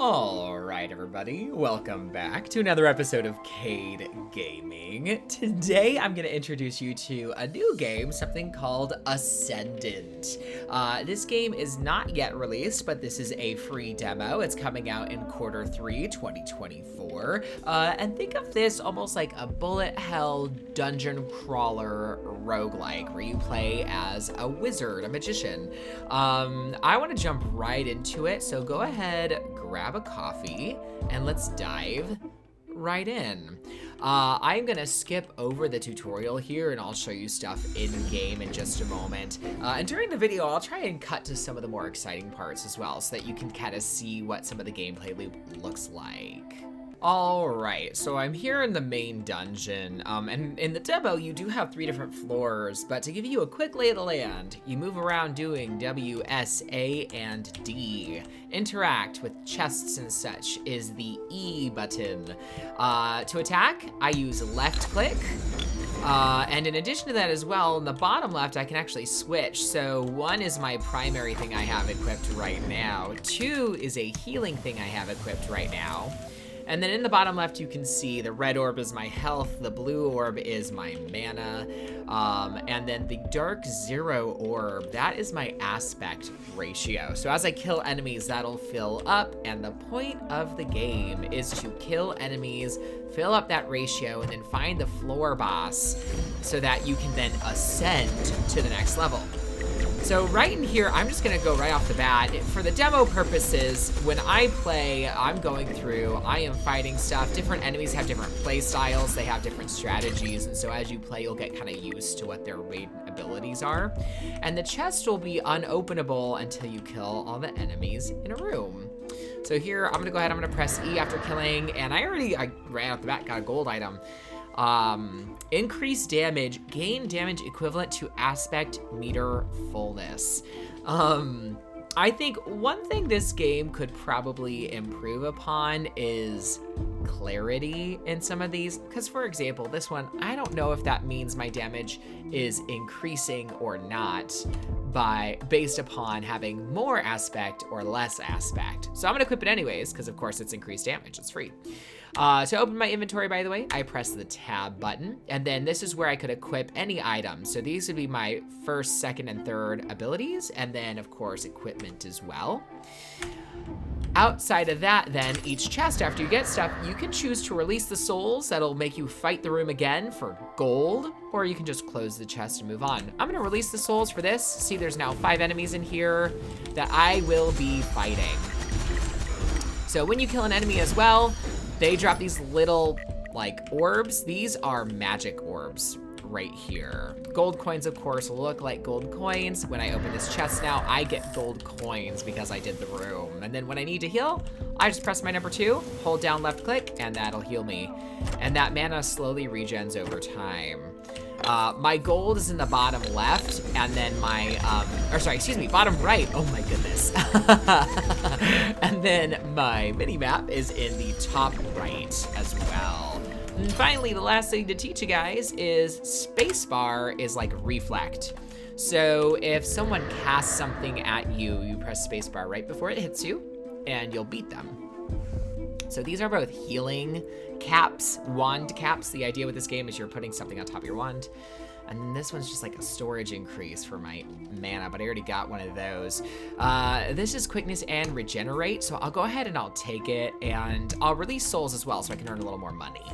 Alright everybody, welcome back to another episode of Caydgaming. Today I'm going to introduce you to a new game, something called Ascendant. This game is not yet released, but this is a free demo. It's coming out in Q3 2024. And think of this almost like a bullet hell dungeon crawler roguelike, where you play as a wizard, a magician. I want to jump right into it, so go ahead, grab a coffee, and let's dive right in. I'm gonna skip over the tutorial here and I'll show you stuff in game in just a moment. And during the video, I'll try and cut to some of the more exciting parts as well so that you can kind of see what some of the gameplay loop looks like. Alright, so I'm here in the main dungeon, and in the demo you do have 3 different floors, but to give you a quick lay of the land, you move around doing W, S, A, and D. Interact with chests and such is the E button. To attack, I use left click, and in addition to that as well, in the bottom left I can actually switch. So 1 is my primary thing I have equipped right now, 2 is a healing thing I have equipped right now. And then in the bottom left, you can see the red orb is my health, the blue orb is my mana, and then the dark 0 orb, that is my aspect ratio. So as I kill enemies, that'll fill up, and the point of the game is to kill enemies, fill up that ratio, and then find the floor boss so that you can then ascend to the next level. So right in here, I'm just gonna go right off the bat. For the demo purposes, when I play, I'm going through, I am fighting stuff. Different enemies have different play styles, they have different strategies, and so as you play, you'll get kind of used to what their main abilities are. And the chest will be unopenable until you kill all the enemies in a room. So here, I'm gonna go ahead, I'm gonna press E after killing, and I ran off the bat, got a gold item. Increase damage, gain damage equivalent to aspect meter fullness. I think one thing this game could probably improve upon is clarity in some of these, because for example, this one, I don't know if that means my damage is increasing or not based upon having more aspect or less aspect. So I'm gonna equip it anyways, because of course it's increased damage, it's free. To open my inventory, by the way, I press the tab button, and then this is where I could equip any item. So these would be my first, second, and third abilities, and then of course equipment as well. Outside of that, then, each chest, after you get stuff, you can choose to release the souls. That'll make you fight the room again for gold, or you can just close the chest and move on. I'm gonna release the souls for this. See, there's now 5 enemies in here that I will be fighting. So when you kill an enemy as well, they drop these little, like, orbs. These are magic orbs right here. Gold coins, of course, look like gold coins. When I open this chest now, I get gold coins because I did the room. And then when I need to heal, I just press my number 2, hold down left click, and that'll heal me. And that mana slowly regens over time. My gold is in the bottom left, and then my, bottom right. Oh my goodness. And then my mini map is in the top right as well. And finally, the last thing to teach you guys is spacebar is like reflect. So if someone casts something at you, you press spacebar right before it hits you, and you'll beat them. So these are both healing caps, wand caps. The idea with this game is you're putting something on top of your wand. And this one's just like a storage increase for my mana, but I already got one of those. This is quickness and regenerate, so I'll go ahead and I'll take it, and I'll release souls as well so I can earn a little more money.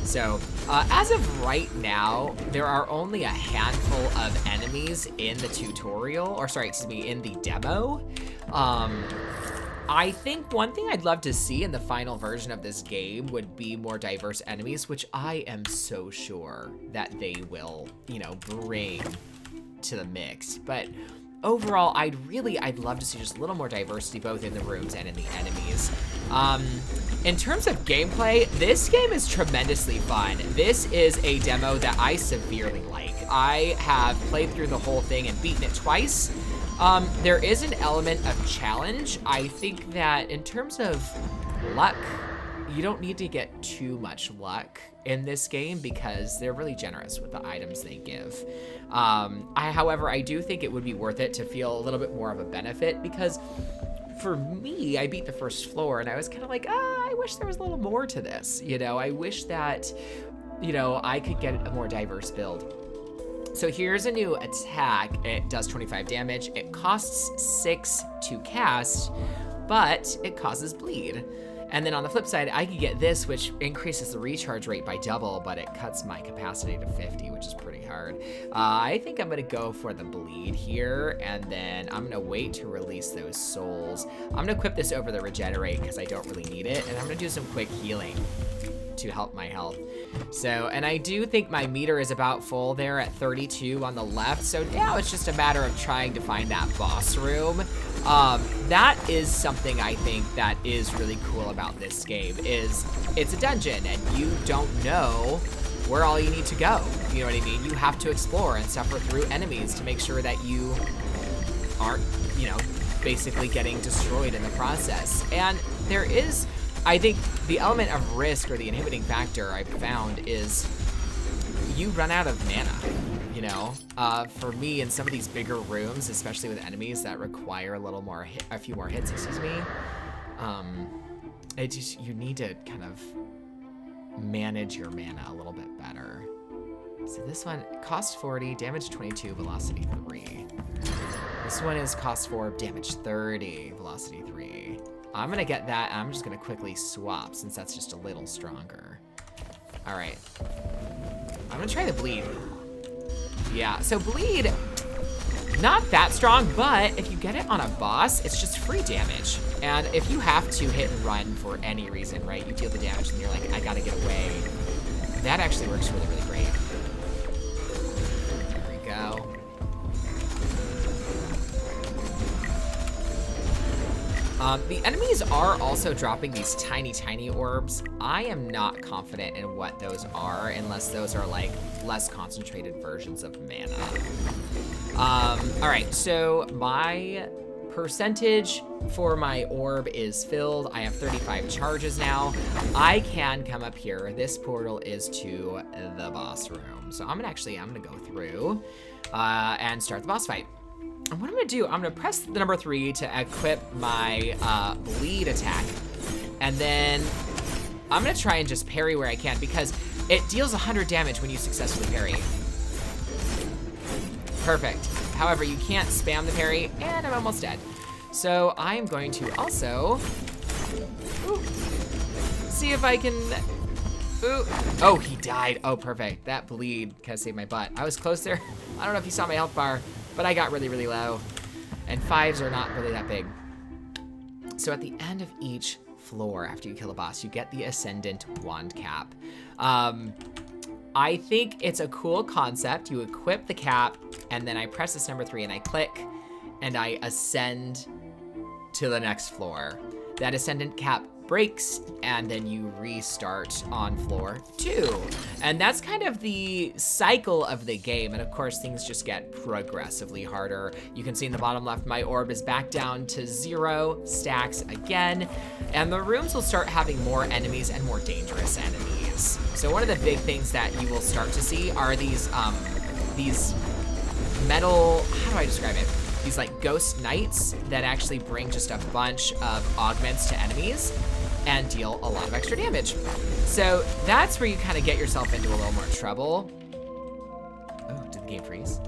So, as of right now, there are only a handful of enemies in the tutorial, in the demo. I think one thing I'd love to see in the final version of this game would be more diverse enemies, which I am so sure that they will, bring to the mix. But overall, I'd love to see just a little more diversity both in the rooms and in the enemies. In terms of gameplay, this game is tremendously fun. This is a demo that I severely like. I have played through the whole thing and beaten it twice. There is an element of challenge. I think that in terms of luck, you don't need to get too much luck in this game because they're really generous with the items they give. However, I do think it would be worth it to feel a little bit more of a benefit because for me, I beat the first floor and I was kind of like, I wish there was a little more to this. You know, I wish that, you know, I could get a more diverse build. So here's a new attack. It does 25 damage. It costs 6 to cast, but it causes bleed. And then on the flip side, I could get this, which increases the recharge rate by double, but it cuts my capacity to 50, which is pretty hard. I think I'm gonna go for the bleed here, and then I'm gonna wait to release those souls. I'm gonna equip this over the regenerate because I don't really need it, and I'm gonna do some quick healing to help my health. So, and I do think my meter is about full there at 32 on the left. So now it's just a matter of trying to find that boss room. That is something I think that is really cool about this game is it's a dungeon and you don't know where all you need to go. You know what I mean? You have to explore and suffer through enemies to make sure that you aren't, you know, basically getting destroyed in the process. And there is, I think the element of risk or the inhibiting factor I've found is you run out of mana, you know? For me in some of these bigger rooms, especially with enemies that require a few more hits, excuse me, you need to kind of manage your mana a little bit better. So this one, cost 40, damage 22, velocity 3. This one is cost 4, damage 30, velocity 3. I'm gonna get that, and I'm just gonna quickly swap since that's just a little stronger. All right, I'm gonna try the bleed. Yeah, so bleed, not that strong, but if you get it on a boss, it's just free damage. And if you have to hit and run for any reason, right, you deal the damage and you're like, I gotta get away. That actually works really, really great. There we go. The enemies are also dropping these tiny, tiny orbs. I am not confident in what those are unless those are like less concentrated versions of mana. All right, so my percentage for my orb is filled. I have 35 charges now. I can come up here. This portal is to the boss room. So I'm gonna go through and start the boss fight. And what I'm gonna do, I'm gonna press the number 3 to equip my bleed attack. And then I'm gonna try and just parry where I can because it deals 100 damage when you successfully parry. Perfect. However, you can't spam the parry, and I'm almost dead. So I'm going to also see if I can, oh, he died. Oh, perfect. That bleed kind of saved my butt. I was close there. I don't know if you saw my health bar, but I got really, really low. And 5s are not really that big. So at the end of each floor after you kill a boss, you get the Ascendant wand cap. I think it's a cool concept. You equip the cap, and then I press this number 3 and I click, and I ascend to the next floor. That Ascendant cap breaks, and then you restart on floor 2. And that's kind of the cycle of the game. And of course, things just get progressively harder. You can see in the bottom left, my orb is back down to 0 stacks again. And the rooms will start having more enemies and more dangerous enemies. So one of the big things that you will start to see are these metal, how do I describe it? These like ghost knights that actually bring just a bunch of augments to enemies and deal a lot of extra damage. So that's where you kind of get yourself into a little more trouble. Oh, did the game freeze?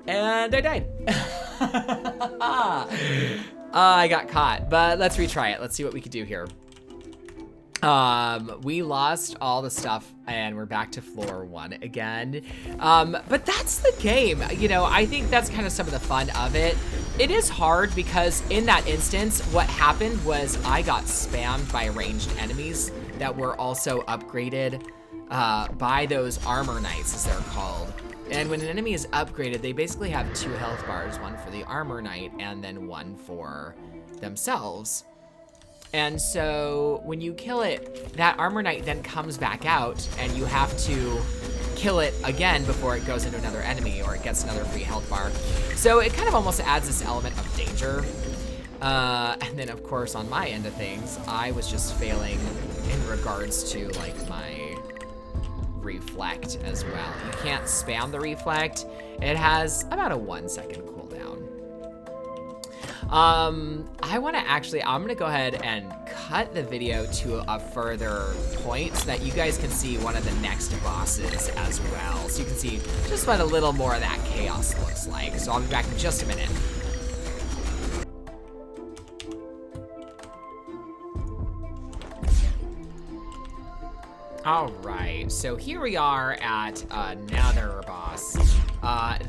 And I died. I got caught, but let's retry it. Let's see what we can do here. We lost all the stuff and we're back to floor 1 again. But that's the game. You know, I think that's kind of some of the fun of it. It is hard because in that instance, what happened was I got spammed by ranged enemies that were also upgraded by those armor knights, as they're called. And when an enemy is upgraded, they basically have 2 health bars, one for the armor knight and then one for themselves. And so when you kill it, that armor knight then comes back out and you have to kill it again before it goes into another enemy or it gets another free health bar. So it kind of almost adds this element of danger. And then of course on my end of things, I was just failing in regards to like my reflect as well. You can't spam the reflect. It has about a 1 second cooldown. I want to actually, I'm going to go ahead and cut the video to a further point so that you guys can see one of the next bosses as well. So you can see just what a little more of that chaos looks like. So I'll be back in just a minute. All right, so here we are at another boss.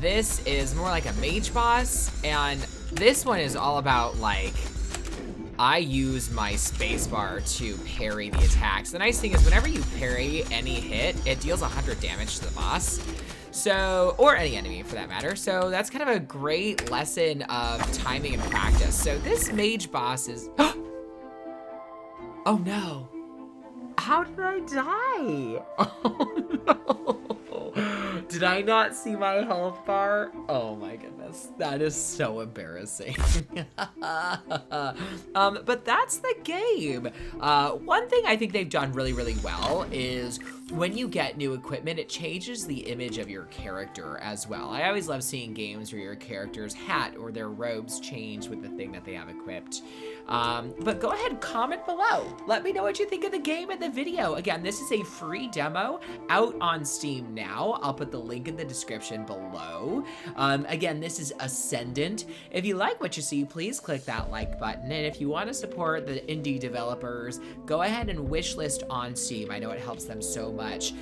This is more like a mage boss, and this one is all about, like, I use my spacebar to parry the attacks. The nice thing is whenever you parry any hit, it deals 100 damage to the boss. So, or any enemy for that matter. So that's kind of a great lesson of timing and practice. So this mage boss is, oh no. How did I die? Oh no. Did I not see my health bar? Oh my goodness. That is so embarrassing. But that's the game. One thing I think they've done really, really well is when you get new equipment, it changes the image of your character as well. I always love seeing games where your character's hat or their robes change with the thing that they have equipped. But go ahead and comment below. Let me know what you think of the game and the video. Again, this is a free demo out on Steam now. I'll put the link in the description below. Again, this is Ascendant. If you like what you see, please click that like button. And if you want to support the indie developers, go ahead and wishlist on Steam. I know it helps them so much.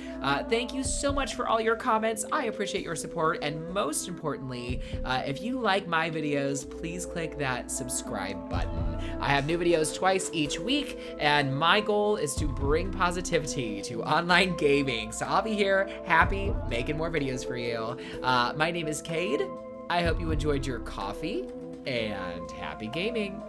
Thank you so much for all your comments. I appreciate your support. And most importantly, if you like my videos, please click that subscribe button. I have new videos twice each week, and my goal is to bring positivity to online gaming. So I'll be here, happy, making more videos for you. My name is Cade. I hope you enjoyed your coffee, and happy gaming.